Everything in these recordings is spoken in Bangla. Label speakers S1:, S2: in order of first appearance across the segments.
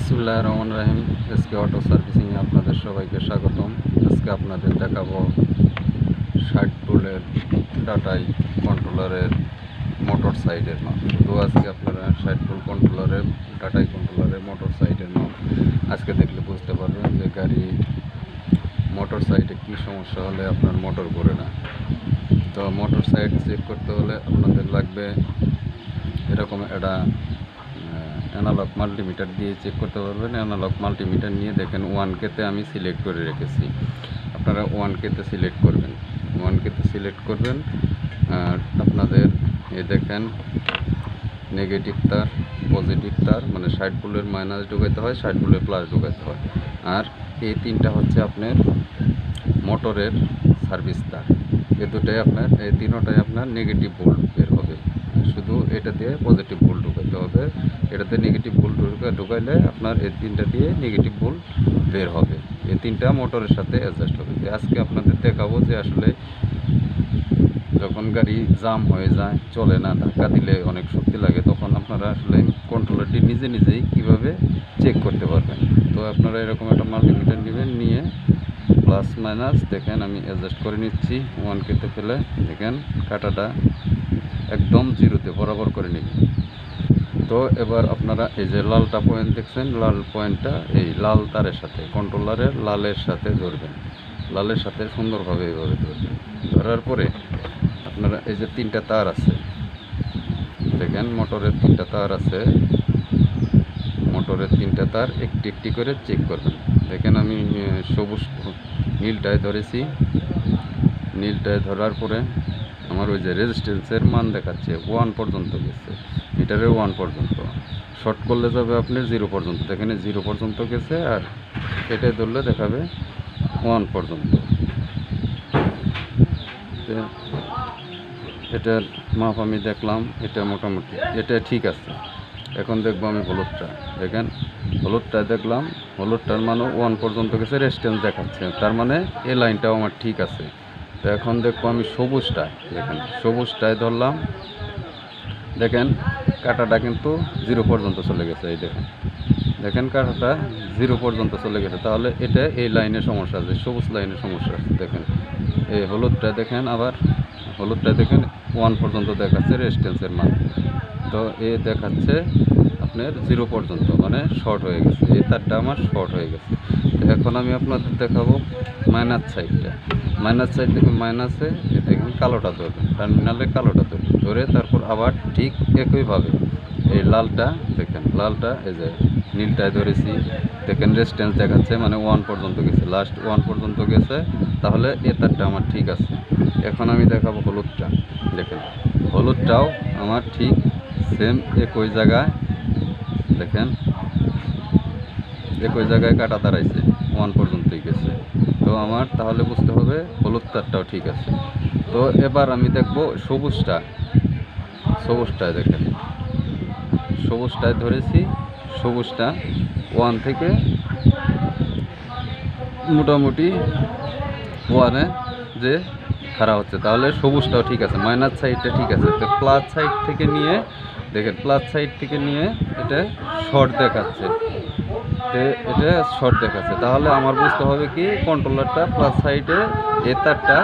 S1: বিসমিল্লাহির রহমানির রহিম। এসকে অটো সার্ভিসিংয়ে আপনাদের সবাইকে স্বাগতম। আজকে আপনাদের দেখাবো 60 পুলের টাটাই কন্ট্রোলারের মোটর সাইডের মাপ। শুধু আজকে আপনারা 60 পুল কন্ট্রোলারের টাটাই কন্ট্রোলারের মোটর সাইডের মাপ আজকে দেখলে বুঝতে পারবেন যে গাড়ি মোটর সাইডে কী সমস্যা হলে আপনার মোটর ঘোরে না। তো মোটর সাইড চেক করতে হলে আপনাদের লাগবে এরকম একটা অ্যানালগ মাল্টিমিটার দিয়ে চেক করতে পারবেন। অ্যানালগ মাল্টিমিটার নিয়ে দেখেন 1K-তে আমি সিলেক্ট করে রেখেছি। আপনারা 1K-তে সিলেক্ট করবেন, 1K-তে সিলেক্ট করবেন। আর আপনাদের দেখেন নেগেটিভ তার, পজিটিভ তার, মানে 60 পুলের মাইনাস ঢুকাইতে হয়, 60 পুলের প্লাস ঢুকাইতে হয়। আর এই তিনটা হচ্ছে আপনার মোটরের সার্ভিস তার। এই দুটাই আপনার, এই তিনোটাই আপনার নেগেটিভ ভোল্ট বের হবে। শুধু এটা দিয়ে পজিটিভ ভোল্ট ঢুকাইতে হবে, এটাতে নেগেটিভ ভোল্ট ঢুকাইলে আপনার এই তিনটা দিয়ে নেগেটিভ ভোল্ট বের হবে। এই তিনটা মোটরের সাথে অ্যাডজাস্ট হবে। আজকে আপনাদের দেখাবো যে আসলে যখন গাড়ি জাম হয়ে যায়, চলে না, ধাক্কা দিলে অনেক শক্তি লাগে, তখন আপনারা আসলে কন্ট্রোলারটি নিজেই কীভাবে চেক করতে পারবেন। তো আপনারা এরকম একটা মাল্টিমিটার নেবেন, নিয়ে প্লাস মাইনাস দেখেন আমি অ্যাডজাস্ট করে নিচ্ছি। 1K-তে ফেলে দেখেন কাটাটা একদম জিরোতে বরাবর করে নেবেন। তো এবার আপনারা এই যে লালটা পয়েন্ট দেখছেন, লাল পয়েন্টটা এই লাল তারের সাথে, কন্ট্রোলারের লালের সাথে ধরবেন, লালের সাথে সুন্দরভাবে এইভাবে ধরবেন। ধরার পরে আপনারা এই যে তিনটা তার আছে দেখেন, মোটরের তিনটা তার আছে, মোটরের তিনটা তার একটি একটি করে চেক করবেন। দেখেন আমি সবুজ নীলটায় ধরেছি, নীলটায় ধরার পরে আমার ওই যে রেজিস্ট্যান্সের মান দেখাচ্ছে 1 পর্যন্ত গেছে, মিটারের 1 পর্যন্ত। শর্ট করলে যাবে আপনার 0 পর্যন্ত, দেখেন 0 পর্যন্ত গেছে। আর এটাই ধরলে দেখাবে 1 পর্যন্ত। এটার মাপ আমি দেখলাম, এটা মোটামুটি এটা ঠিক আছে। এখন দেখবো আমি হলুদটা, দেখেন হলুদটা দেখলাম, হলুদটার মানও 1 পর্যন্ত গেছে, রেজিস্ট্যান্স দেখাচ্ছে, তার মানে এই লাইনটাও আমার ঠিক আছে। তো এখন দেখবো আমি সবুজটায়, দেখেন সবুজটায় ধরলাম, দেখেন কাটাটা কিন্তু 0 পর্যন্ত চলে গেছে। এই দেখেন, দেখেন কাটাটা 0 পর্যন্ত চলে গেছে, তাহলে এটা এই লাইনে সমস্যা আছে, সবুজ লাইনে সমস্যা আছে। দেখেন এই হলুদটা দেখেন, আবার হলুদটা দেখেন 1 পর্যন্ত দেখাচ্ছে রেজিস্ট্যান্সের মান। তো এ দেখাচ্ছে আপনার 0 পর্যন্ত, মানে শর্ট হয়ে গেছে, এই তারটা আমার শর্ট হয়ে গেছে। তো এখন আমি আপনাদের দেখাবো মাইনাস সাইডটা। মাইনাস সাইড থেকে মাইনাসে দেখেন কালোটা ধরবেন, টার্মিনালে কালোটা ধরবেন, ধরে তারপর আবার ঠিক একইভাবে এই লালটা দেখেন, লালটা এই যে নীলটায় ধরেছি, দেখেন রেজিস্ট্যান্স দেখাচ্ছে, মানে 1 পর্যন্ত গেছে, লাস্ট 1 পর্যন্ত গেছে, তাহলে এ তারটা আমার ঠিক আছে। এখন আমি দেখাবো হলুদটা, দেখেন হলুদটাও আমার ঠিক সেম একই জায়গায়, দেখেন একই জায়গায় কাটা দাঁড়াইছে, 1 পর্যন্তই গেছে। তো আমার তাহলে বুঝতে হবে হলুদ তারটাও ঠিক আছে। তো এবার আমি দেখব সবুজটা, সবুজটায় দেখেন সবুজটায় ধরেছি, সবুজটা 1 থেকে মোটামুটি 1-এ যে খাড়া হচ্ছে, তাহলে সবুজটাও ঠিক আছে, মাইনাস সাইডটা ঠিক আছে। তো প্লাস সাইড থেকে নিয়ে দেখেন, প্লাস সাইড থেকে নিয়ে এটা শর্ট দেখাচ্ছে, তো এটা শর্ট দেখাচ্ছে, তাহলে আমার বুঝতে হবে কি কন্ট্রোলারটা প্লাস সাইডে এ তারটা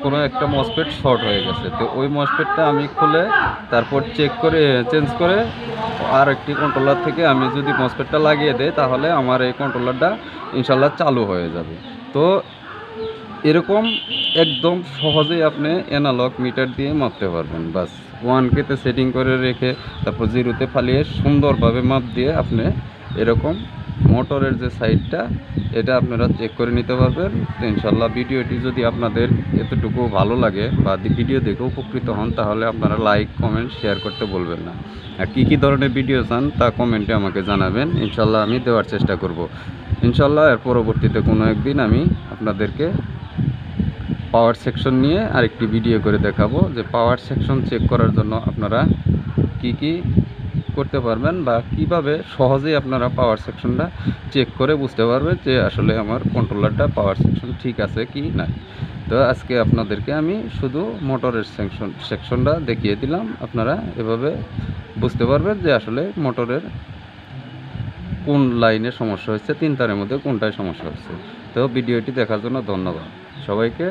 S1: কোনো একটা মসফেট শর্ট হয়ে গেছে। তো ওই মসফেটটা আমি খুলে তারপর চেক করে চেঞ্জ করে আর একটি কন্ট্রোলার থেকে আমি যদি মসফেটটা লাগিয়ে দেই, তাহলে আমার এই কন্ট্রোলারটা ইনশাল্লাহ চালু হয়ে যাবে। তো এরকম একদম সহজেই আপনি অ্যানালগ মিটার দিয়ে মাপতে পারবেন। বাস 1K-তে সেটিং করে রেখে তারপর 0-তে ফালিয়ে সুন্দরভাবে মাপ দিয়ে আপনি এরকম মোটরের যে সাইডটা এটা আপনারা চেক করে নিতে পারবেন। তো ইনশাল্লাহ ভিডিওটি যদি আপনাদের এতটুকু ভালো লাগে বা ভিডিও দেখে উপকৃত হন, তাহলে আপনারা লাইক কমেন্ট শেয়ার করতে বলবেন না। আর কী ধরনের ভিডিও চান তা কমেন্টে আমাকে জানাবেন, ইনশাল্লাহ আমি দেওয়ার চেষ্টা করব। ইনশাল্লাহ এর পরবর্তীতে কোনো একদিন আমি আপনাদেরকে পাওয়ার সেকশন নিয়ে আরেকটি ভিডিও করে দেখাবো, যে পাওয়ার সেকশন চেক করার জন্য আপনারা কি করতে পারবেন বা কিভাবে সহজেই আপনারা পাওয়ার সেকশনটা চেক করে বুঝতে পারবেন যে আসলে আমার কন্ট্রোলারটা পাওয়ার সেকশন ঠিক আছে কি না। তো আজকে আপনাদেরকে আমি শুধু মোটরের সেকশনটা দেখিয়ে দিলাম, আপনারা এভাবে বুঝতে পারবেন যে আসলে মোটরের কোন লাইনে সমস্যা হচ্ছে, 3 তারের মধ্যে কোনটায় সমস্যা হচ্ছে। তো ভিডিওটি দেখার জন্য ধন্যবাদ সবাইকে।